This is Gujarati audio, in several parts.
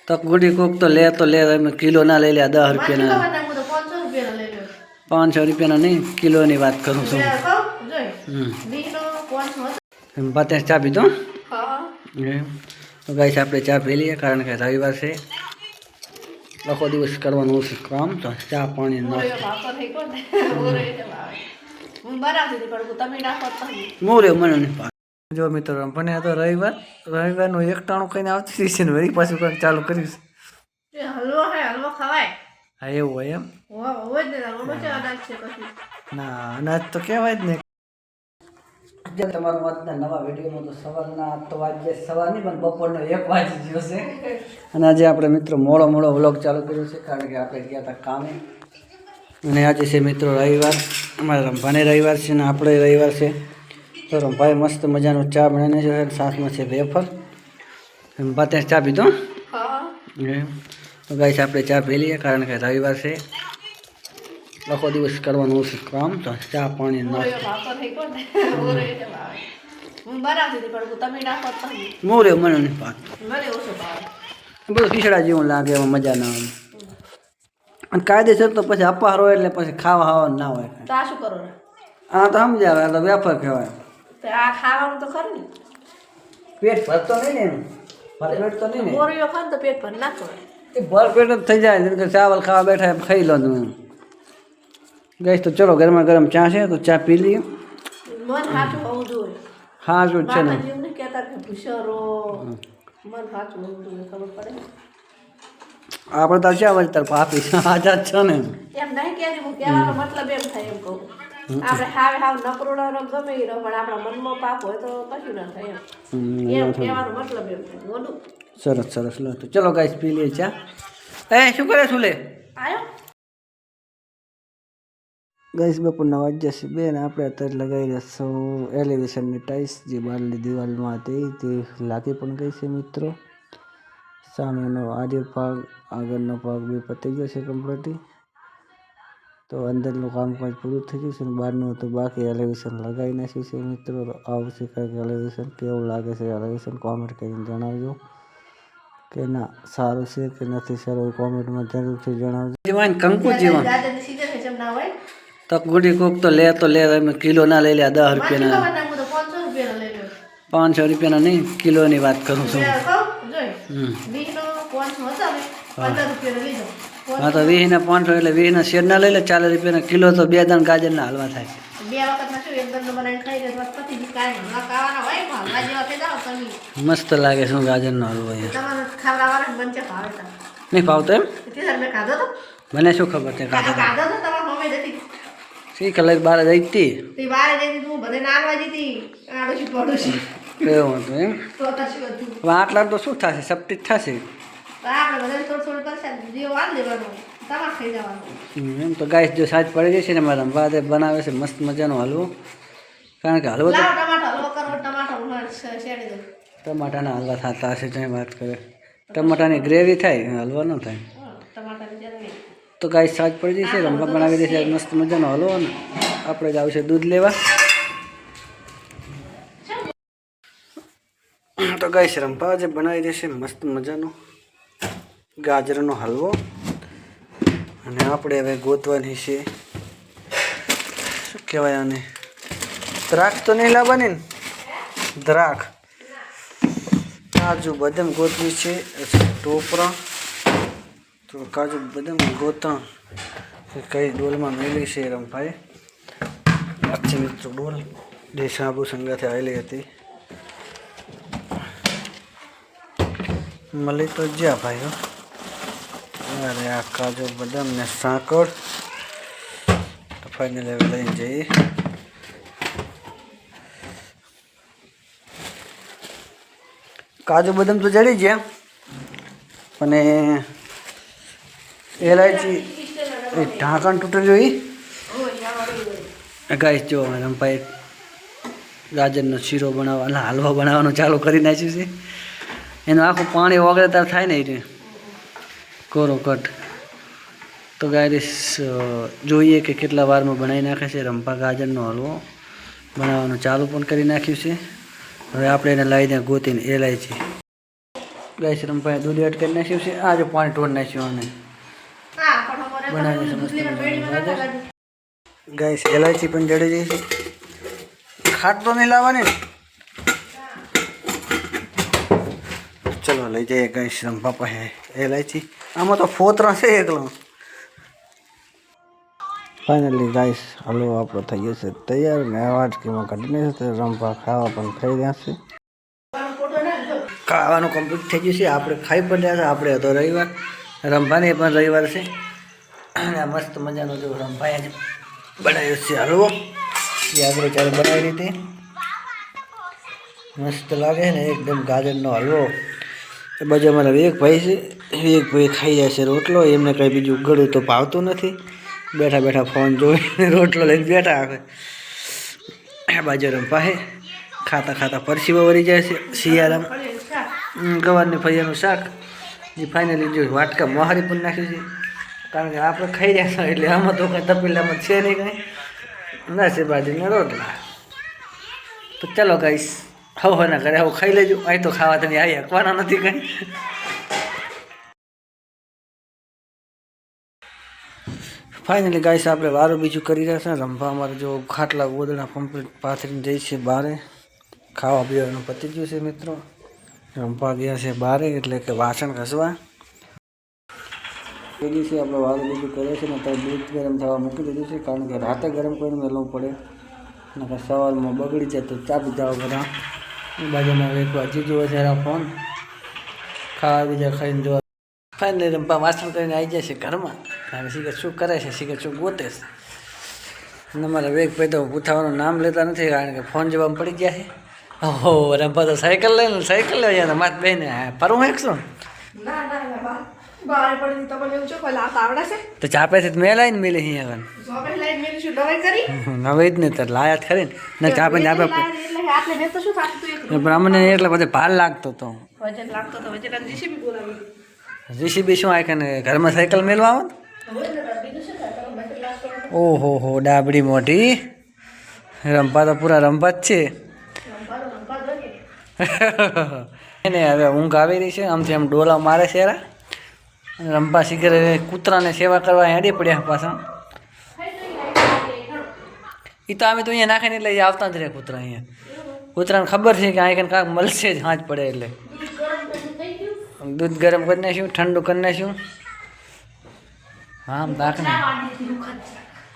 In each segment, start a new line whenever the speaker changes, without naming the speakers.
તો ગુડી કોક તો લે અમે કિલો ના લઈ લે 10 રૂપિયાના 500 રૂપિયાના નહીં કિલોની વાત કરું છું બાતે ચા પીધો તો ગાઈસ આપણે ચા પી લઈએ કારણ કે રવિવાર છે આખો દિવસ કરવાનું છે કામ તો ચા પાણી મોરે મને નહીં જો મિત્રો મને તો રવિવારનું એકટાણું કહીને આવતી છે ને વળી પાછું કંઈક ચાલુ કરીશ હા એવું હોય એમ ના અનાજ તો કહેવાય જ ને તમારું આજના નવા વિડીયોમાં તો સવાર નહીં પણ બપોરનો 1 વાગી ગયો છે અને આજે આપણે મિત્રો મોડો વ્લોગ ચાલુ કર્યો છે કારણ કે આપણે ગયા હતા કામે અને આજે છે મિત્રો રવિવાર અમારા રંભાને રવિવાર છે ને આપણે રવિવાર છે તો રંભાઈ મસ્ત મજાનો ચા બનાવીને છે સાથમાં છે વેફર રંભા ત્યાં ચા પીધો તો ગાઈસ આપણે ચા પી લઈએ કારણ કે રવિવાર છે આખો દિવસ કરવાનું છે કામ તો ચા પાણી મોરે મને નહીં બધું ખીચડા જેવું લાગે એમાં મજા ના આવે અને કાયદેસર તો પછી અપાર હોય એટલે પછી ખાવા ના હોય
શું કરો
આ તો સમજાવે તો વેફર કહેવાય
આ ખાવાનું તો ખરું ને
પેટ ભરતો નહીં ને એનું ભરપેટ તો નહીં ને
મોરીઓ ખાન તો પેટ ભર નાખો
એ ભરપેટ જ થઈ જાય જેમ કે ચાવલ ખાવા બેઠા એમ ખાઈ લો તમે ગઈશ તો ચલો ગરમા ગરમ ચા છે તો ચા પી લઈએ
મન સાચું હોવું જોઈએ
હા જો છે ને
એમને કહેતા કે ભૂસરો મન સાચું હોવું જોઈએ ખબર પડે
આપણે તો ચા વજ તરફ આપીશ આજાદ છો ને
એમ નહીં કે હું કહેવાનો મતલબ એમ થાય એમ કહું આપણે હાવ નકરોડો ગમે એ પણ આપણા મનમાં પાપ હોય તો કશું ના થાય એમ કહેવાનો મતલબ એમ થાય બોલું
સરસ લો તો ચલો ગાઈસ પી લઈએ ચા શું કરે છું લે
આવ્યો
ગાઈસ બપોરના વાગ્યા છે બેન આપણે અત્યારે લગાવી રહ્યા છું એલિવેશનની ટાઇલ્સ જે બહારની દિવાલમાં હતી તે લાગી પણ ગઈ છે મિત્રો સામેનો આર્ય ભાગ આગળનો ભાગ બે પતી ગયો છે કમ્પ્લીટલી તો અંદરનું કામકાજ પૂરું થઈ ગયું છે અને બહારનું તો બાકી એલિવેશન લગાવી નાખ્યું છે મિત્રો તો આવશે કંઈક એલિવેશન કેવું લાગે છે એલિવેશન કોમેન્ટ કરીને જણાવજો કે ના સારું છે કે નથી સારું કોમેન્ટમાં જરૂરથી જણાવજો જીવન કંકુ જીવન તો ગુડી કોક તો લે અમે કિલો ના લઈ લે 10 રૂપિયાના 500 રૂપિયાના નહીં કિલોની વાત કરું છું હા તો 20 ને 500 એટલે 20 ના શેર ના લઈ લે 40 રૂપિયાના કિલો તો 2 દાણ ગાજરના હાલવા થાય મસ્ત લાગે શું ગાજરનો હલવો નહીં ભાવતો એમ મને શું ખબર છે શી કલાક બાર જઈ હતી એવું હતું એમ આટલા તો શું થશે સપટી જ થશે એમ તો ગાઈસ જો સાજ પડી જશે ને મારા બાદ બનાવે છે મસ્ત મજાનો હલવો કારણ કે હલવો ટમાટાના હલવા થતા હશે ત્યાં વાત કરે ટમાટાની ગ્રેવી થાય હલવા ન થાય તો ગાઈસ સાજ પડી જશે રંભા બનાવી દેશે મસ્ત મજાનો હલવો ને આપણે જ આવશે દૂધ લેવા તો ગાઈસ રંભા જે બનાવી દેશે મસ્ત મજાનો ગાજરનો હલવો અને આપણે હવે ગોતવાની છે શું કહેવાય આને દ્રાક્ષ તો નહીં લાવવાની ને દ્રાક્ષ કાજુ બદામ ગોતવી છે ટોપરા તો કાજુ બદામ ગોતા કઈ ડોલમાં મેળવી છે રંભાઈ અચ્છા મિત્રો ડોલ જે સાબુ સંગાથે આવેલી હતી મળી તો જ્યાં ભાઈઓ અરે આ કાજુ બદામ ને સાકર તો ફાઇનલ હવે લઈને જઈએ કાજુ બદામ તો જડી ગયા અને એલાયચી એ ઢાંકણ તૂટેલું એ ગાઈસ જો રંભાઈ ગાજરનો શીરો બનાવવાનો હલવા બનાવવાનું ચાલુ કરી નાખ્યું છે એનું આખું પાણી ઓગળે ત્યારે થાય ને એ કોરો કટ તો ગાઈસ જોઈએ કે કેટલા વારમાં બનાવી નાખે છે રંભા ગાજરનો હલવો બનાવવાનું ચાલુ પણ કરી નાખ્યું છે હવે આપણે એને લાવીને ગોતીને એલાયચી ગાઈસ રંભાએ દૂધ એડ કરી નાખ્યું છે. આજે પાણી ઢોળ નાખ્યું અને બનાવી છે મસ્ત ગાઈસ. એલાયચી પણ જડી જઈ છે. ખાટ તો નહીં લાવવાની ને. ચલો લઈ જઈએ ગાઈસ રંભા પાસે એલાયચી. આમાં તો ફોતરા છે એકલો. ફાઇનલી ગાઈસ હલવો આપણો થઈ ગયો છે તૈયાર ને અવાજ કેમાં કાઢીને છે. રંભા ખાવા પણ ખાઈ રહ્યા છે. ખાવાનું કમ્પ્લીટ થઈ ગયું છે. આપણે ખાઈ પણ રહ્યા છે. આપણે હતો રવિવાર, રંભાને પણ રવિવાર છે. અને આ મસ્ત મજાનો જો રંભાએ બનાવ્યો છે હલવો. એ આપણે ચારે બનાવી રીતે મસ્ત લાગે ને એકદમ ગાજરનો હલવો. એ બાજુ અમારા એક ભાઈ છે. એક ભાઈ ખાઈ જાય છે રોટલો. એમને કંઈ બીજું ગળું તો ભાવતું નથી. બેઠા બેઠા ફોન જોઈને રોટલો લઈને બેઠા આવે. એ બાજુ રંભા છે. ખાતા ખાતા પરસીવો વળી જાય છે. શિયાળામાં ગવારની ફળિયાનું શાક જે ફાઇનલી જો વાટકા મોહારી પણ નાખ્યું છે. કારણ કે આપણે ખાઈ રહ્યા છીએ એટલે આમાં તો કંઈ તપેલામાં છે નહીં કંઈ. નાસી બાજુના રોટલા. તો ચાલો ગાઈસ હવે ના કરે હવે ખાઈ લેજો. અહીં તો ખાવા તમે આવી શકવાના નથી કંઈ. ફાઇનલી ગાઈસ આપણે વારું બીજું કરી રહ્યા છે. રંભા અમારે જો ખાટલા ગોદડા કમ્પ્લીટ પાથરીને જઈ છે બહારે. ખાવા પીવાનું પતી ગયું છે મિત્રો. રંભા ગયા છે બહારે એટલે કે વાસણ ઘસવા. એ દિવસે આપણે વારું બીજું કરે છે ને તો દૂધ ગરમ થવા મૂકી દીધું છે. કારણ કે રાતે ગરમ કરીને મેળવવું પડે નકર સવારમાં બગડી જાય તો ચા પીધા બધા. એ બાજુમાં એક વાંચી જુઓ છે ફોન ખાવા બીજા ખાઈને જોવા. ફાઇનલી રંભા વાસણ કરીને આવી જાય છે ઘરમાં. હવે શીખર શું કરે છે, શીખર શું ગોતે છે. અને અમારા વેગભાઈ તો પૂછવાનું નામ લેતા નથી કારણ કે ફોન જવામાં પડી ગયા છે. ઓહો રંભા તો સાયકલ લઈને સાયકલ લઈ જાય માત બેને ફરવું એક શું તો ચાપેથી મેં લાઈને મેલી અહીંયા નવે જ ને તો લાયા જ ખરી ને ચાપે ચાપે પણ અમને એટલે બધે ભાર લાગતો હતો. જીસીબી શું આ ને ઘરમાં સાયકલ મેળવા આવે. ઓહો હો ડાબડી મોટી. રંભા તો પૂરા રંભા જ છે. એને હવે ઊંઘ આવી રહી છે. આમથી આમ ડોલા મારે છે. રંભા શીખર કૂતરાને સેવા કરવા હેડી પડ્યા પાછા. એ તો અમે તો અહીંયા નાખીને એટલે આવતા જ રહે કૂતરા. અહીંયા કૂતરાને ખબર છે કે અહીં કાંઈક મળશે જ હાથ પડે એટલે દૂધ ગરમ કરી નાખ્યું, ઠંડુ કરી નાખ્યું. હા દાખને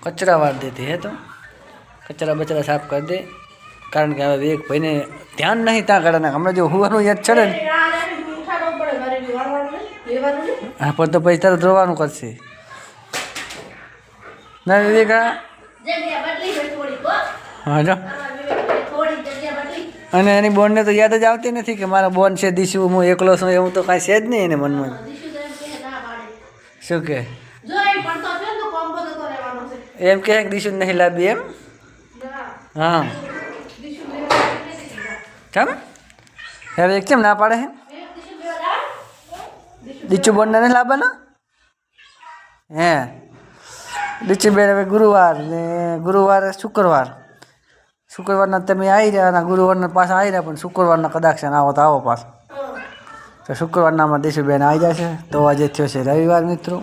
કચરા વાર દેતી હે તો કચરા બચરા સાફ કરી દે. કારણ કે હવે એક ભાઈને ધ્યાન નહીં ત્યાં કાઢે. હમણાં જો હુવાનું યાદ ચડે ને હા પણ તો પછી તરત રોવાનું કરશે ના વિવેકા. હા જો અને એની બોનને તો યાદ જ આવતી નથી કે મારા બોન છે દીશું હું એકલો છું. એવું તો કાંઈ છે જ નહીં એને મનમાં. શું કે એમ કે દીશું નહીં લાવી એમ. હા ચાલ હવે એક કેમ ના પાડે હે દીચુ બોનને નહીં લાવવાના હે. દીચુ બેન હવે ગુરુવારે શુક્રવારના તમે આવી રહ્યા અને ગુરુવારના પાછા આવી રહ્યા. પણ શુક્રવારના કદાચ આવો તો આવો પાછા. તો શુક્રવારનામાં દીશુબેન આવી જશે. તો આજે થયો છે રવિવાર મિત્રો.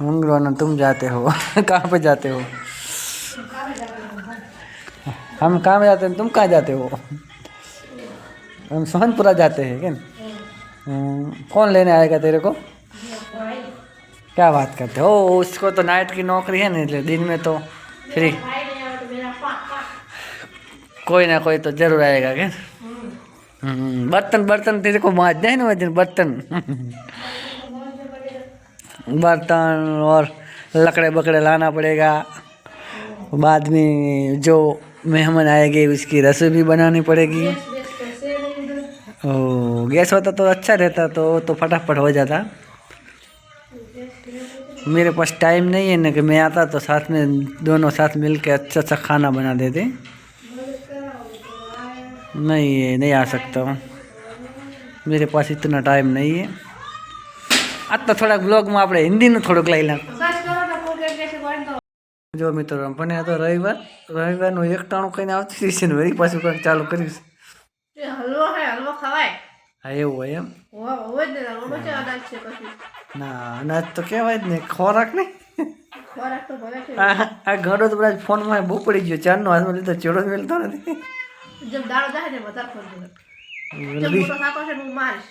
મંગળવારના તુમ જાતે હો कहाँ पे जाते हो? हम काम जाते हैं तुम कहाँ जाते हो? हम सोहनपुरा जाते हैं क्या? कौन लेने आएगा तेरे को? क्या बात करते हो? उसको तो नाइट की नौकरी है ना दिन में तो फ्री. कोई ना कोई तो जरूर आएगा क्या? बर्तन तेरे को मांजना है ना वजन बर्तन और लकड़े बकड़े लाना पड़ेगा. बाद में जो मेहमान आएंगे उसकी रसोई भी बनानी पड़ेगी. ओ गैस होता तो अच्छा रहता तो फटाफट हो जाता. मेरे पास टाइम नहीं है ना कि मैं आता तो साथ में दोनों साथ मिल के अच्छा अच्छा खाना बना देते. नहीं आ सकता हूँ. मेरे पास इतना टाइम नहीं है. आज तो थोड़ा ब्लॉग में આપણે હિન્દીનું થોડુંક લઈ લે. જો મિત્રો રંભાને હતો રવિવારનું એકટાણું કહીને આવતી રહીશે ને વળી પાછું કંઈક ચાલુ કરીશ.
હલવો ખવાય
હા એવું હોય એમ
હોય જ ને ઓનો છે અનાજ છે પછી
ના અનાજ તો કહેવાય જ ને ખોરાક નહીં
ખોરાક તો ભલે છે
આ ઘડો તો બધા ફોનમાં બહુ પડી ગયો ચારનો હાથમાં લીધો ચેડો જ મેલતો નથી
જેમ દાડો જાય ને વધારે ફોન કરે જેમ મોટો થાકો છે ને હું મારીશ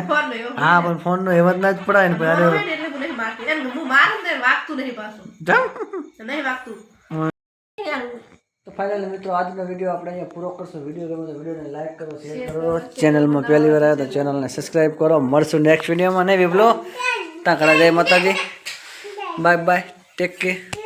ફોન નહીં
હા પણ ફોનનો એવા જ ના જ પડાય ને પણ અરે
એટલે હું નહીં મારતી એમ હું મારું ને વાગતું નહીં પાછું નહીં વાગતું
તો ફાઇનલી મિત્રો આજનો વિડીયો આપણે અહીંયા પૂરો કરશું વિડીયો ગમે તો વિડીયોને લાઈક કરો શેર કરો ચેનલમાં પહેલી વાર આવ્યા તો ચેનલને સબસ્ક્રાઈબ કરો મળશું નેક્સ્ટ વિડીયોમાં નહીં વિપલો ત્યાં કરા જય માતાજી બાય બાય ટેક કેર